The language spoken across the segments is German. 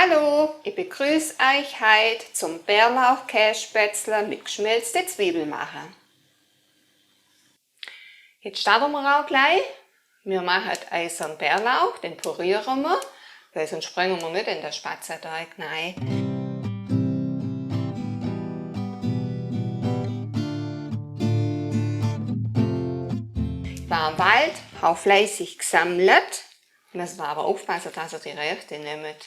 Hallo, ich begrüße euch heute zum Bärlauchkässpätzle mit geschmelzte Zwiebeln machen. Jetzt starten wir auch gleich. Wir machen unseren Bärlauch, den pürieren wir, weil sonst sprengen wir nicht in den Spatzenteig rein. Ich war im Wald, habe fleißig gesammelt. Müssen wir aber aufpassen, dass ihr die Rechte nehmt.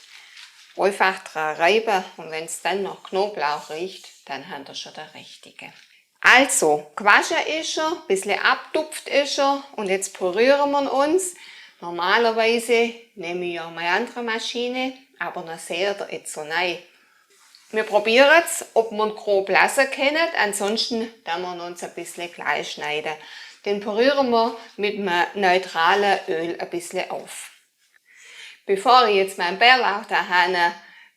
Einfach dran reiben und wenn es dann noch Knoblauch riecht, dann habt ihr schon den richtigen. Also, gewaschen ist er, ein bisschen abtupft ist er und jetzt pürieren wir uns. Normalerweise nehme ich ja meine andere Maschine, aber dann seht ihr jetzt so rein. Wir probieren es, ob wir ihn grob lassen können, ansonsten dann wir uns ein bisschen klein schneiden. Den pürieren wir mit einem neutralen Öl ein bisschen auf. Bevor ich jetzt meinen Bärlauch daheim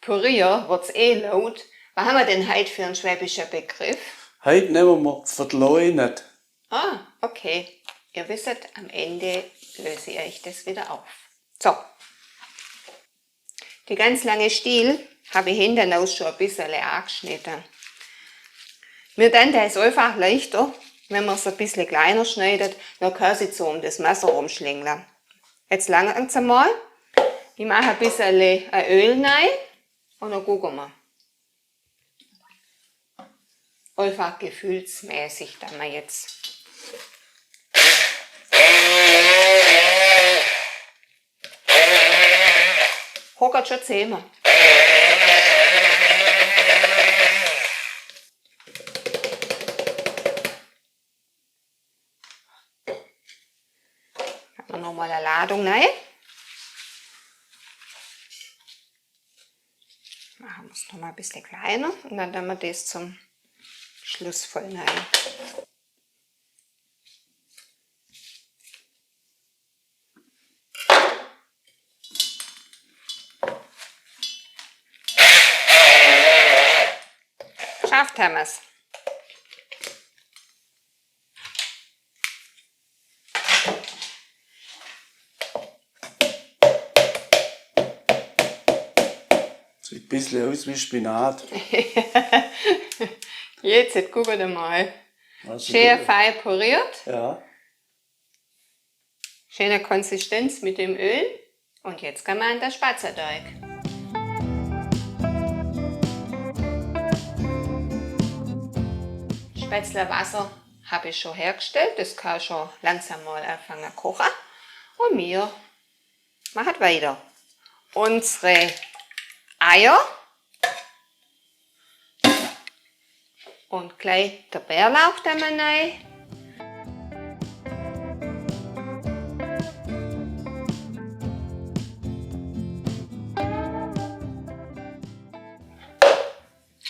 püriere, wird es laut. Was haben wir denn heute für einen schwäbischen Begriff? Heute nehmen wir verleugnet. Ah, okay. Ihr wisst, am Ende löse ich euch das wieder auf. So. Die ganz lange Stiel habe ich hinten aus schon ein bisschen angeschnitten. Mir dann ist einfach leichter, wenn man es ein bisschen kleiner schneidet, dann kann sie so um das Messer rumschlingeln. Jetzt lange es einmal. Ich mache ein bisschen Öl rein und dann gucken wir. Einfach gefühlsmäßig dann wir jetzt. Hockert schon zehnmal. Machen wir nochmal eine Ladung rein. Machen wir es nochmal ein bisschen kleiner und dann tun wir das zum Schluss voll rein. Geschafft haben wir es. Sieht ein bisschen aus wie Spinat. Jetzt guckt mal. Also Schön fein püriert. Ja. Schöne Konsistenz mit dem Öl. Und jetzt kann man an den Spatzenteig. Spätzlewasser habe ich schon hergestellt. Das kann schon langsam mal anfangen zu kochen. Und wir machen weiter. Unsere Eier. Und gleich der Bärlauch da mal rein.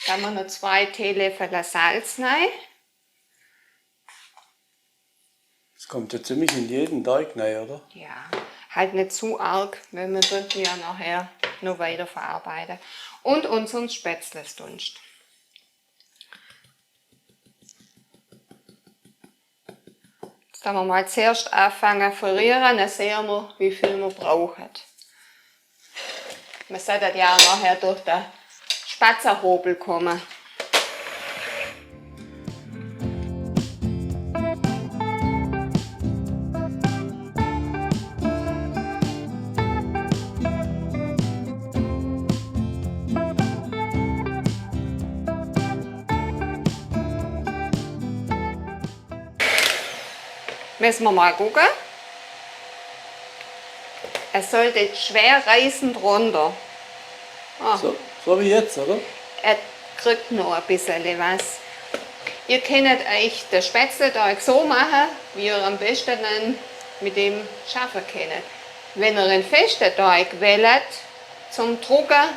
Da haben wir noch 2 Teelöffel Salz rein. Das kommt ja ziemlich in jeden Teig rein, oder? Ja, halt nicht zu arg, weil wir sollten ja nachher noch weiter verarbeiten. Und unseren Spätzlesdunst. Jetzt können wir mal zuerst anfangen zu pürieren, dann sehen wir, wie viel wir brauchen. Man sollte ja nachher durch den Spatzenhobel kommen. Müssen wir mal gucken. Es sollte schwer reißend runter. Ah. So wie jetzt, oder? Er kriegt noch ein bisschen was. Ihr könnt euch den Spätzleteig so machen, wie ihr am besten dann mit dem schaffen könnt. Wenn ihr einen festen Teig wählt zum Drucken,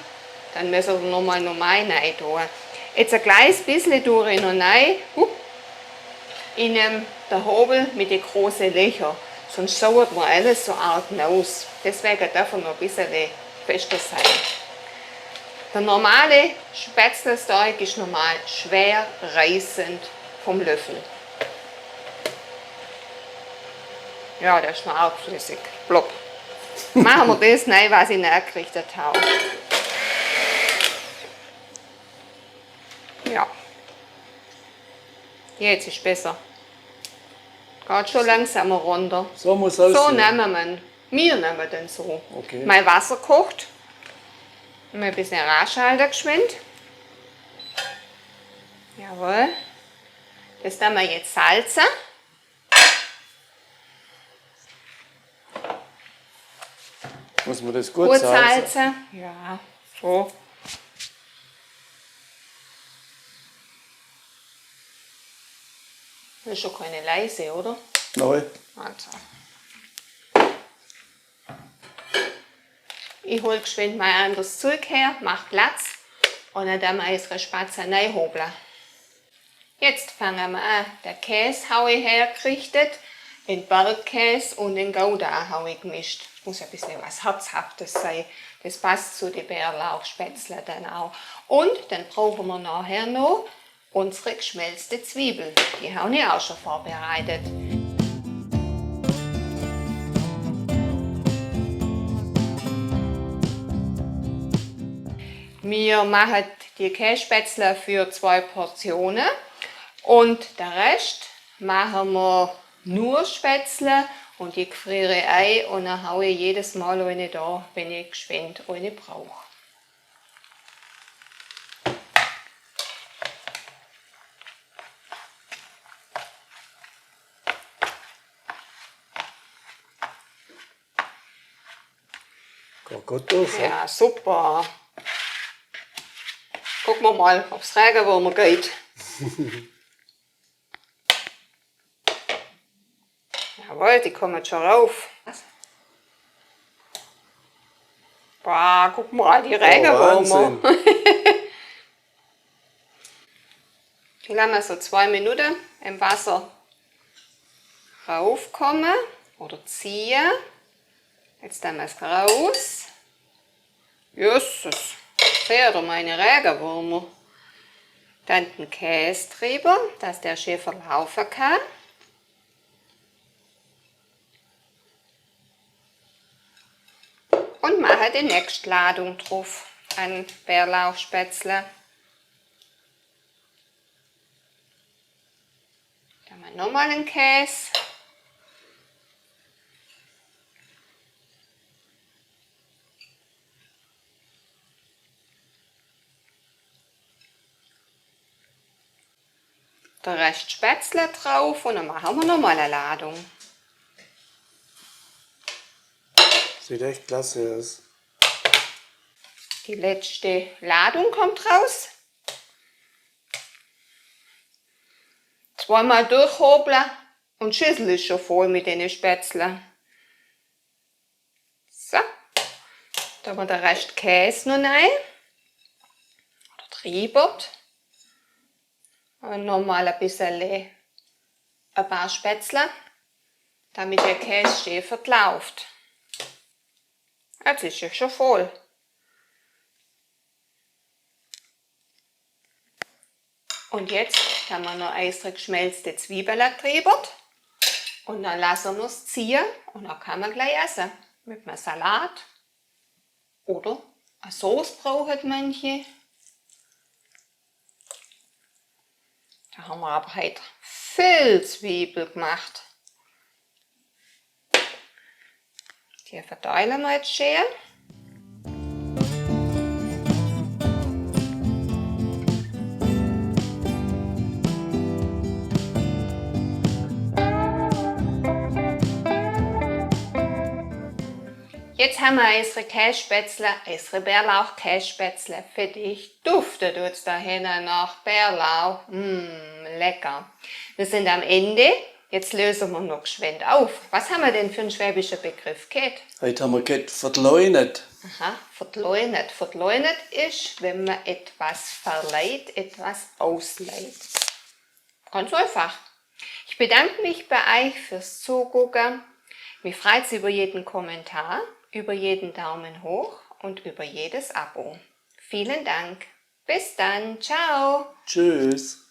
dann müsst ihr nochmal normal rein tun. Jetzt ein kleines bisschen tue ich noch rein. Ich nehme den Hobel mit den großen Löchern, sonst sauert mir alles so arg aus. Deswegen darf er noch ein bisschen fester sein. Der normale Spätzleteig ist normal schwer reißend vom Löffel. Ja, der ist noch arg flüssig. Plopp. Machen wir das rein, was ich nachgerichtet habe. Ja. Jetzt ist besser. Geht schon langsamer runter. So muss So aussehen. nehmen wir ihn. Wir nehmen den so. Okay. Mein Wasser kocht. Und ein bisschen ranschalten geschwind. Jawohl. Das tun wir jetzt salzen. Muss man das gut Gut salzen? salzen. Ja, so. Das ist schon keine leise, oder? Nein. Also. Ich hole geschwind mein anderes Zeug her, mache Platz und dann tun wir unsere Spatzen reinhobeln. Jetzt fangen wir an. Der Käse habe ich hergerichtet, den Bergkäse und den Gouda habe ich gemischt. Muss ein bisschen was Herzhaftes sein. Das passt zu den Bärlauchspätzle dann auch. Und dann brauchen wir nachher noch unsere geschmelzte Zwiebel. Die habe ich auch schon vorbereitet. Wir machen die Kässpätzle für 2 Portionen und den Rest machen wir nur Spätzle und die friere ein und dann haue ich jedes Mal eine da, wenn ich geschwind eine brauche. Geht gut aus, ja? Ja, super. Gucken wir mal, ob es Regenwürmer geht. Jawohl, die kommen schon rauf. Boah, guck mal, die Regenwürmer. Die lassen wir so 2 Minuten im Wasser raufkommen oder ziehen. Jetzt nehmen wir es raus. Jesus, seht ihr meine Regenwürmer? Dann den Käse drüber, dass der schön verlaufen kann. Und mache die nächste Ladung drauf an Bärlauchspätzle. Dann haben wir nochmal einen Käse. Der Rest Spätzle drauf und dann machen wir nochmal eine Ladung. Sieht echt klasse aus. Die letzte Ladung kommt raus. Zweimal durchhobeln und die Schüssel ist schon voll mit den Spätzle. So, da haben wir den Rest Käse noch rein. Oder drüber. Und nochmal ein paar Spätzle, damit der Käse schön verläuft. Jetzt ist er schon voll. Und jetzt haben wir noch extra geschmelzte Zwiebeln drüber. Und dann lassen wir es ziehen und dann kann man gleich essen. Mit einem Salat. Oder eine Sauce brauchen manche. Da haben wir aber heute viel Zwiebel gemacht. Die verteilen wir jetzt schön. Jetzt haben wir unsere Kässpätzle, unsere Bärlauch-Kässpätzle. Für dich duftet es da hinten nach Bärlauch. Lecker. Wir sind am Ende. Jetzt lösen wir noch geschwind auf. Was haben wir denn für einen schwäbischen Begriff gehabt? Heute haben wir gehört, verleunet. Aha, verleunet. Verleunet ist, wenn man etwas verleiht, etwas ausleiht. Ganz einfach. Ich bedanke mich bei euch fürs Zugucken. Mich freut es über jeden Kommentar, über jeden Daumen hoch und über jedes Abo. Vielen Dank. Bis dann. Ciao. Tschüss.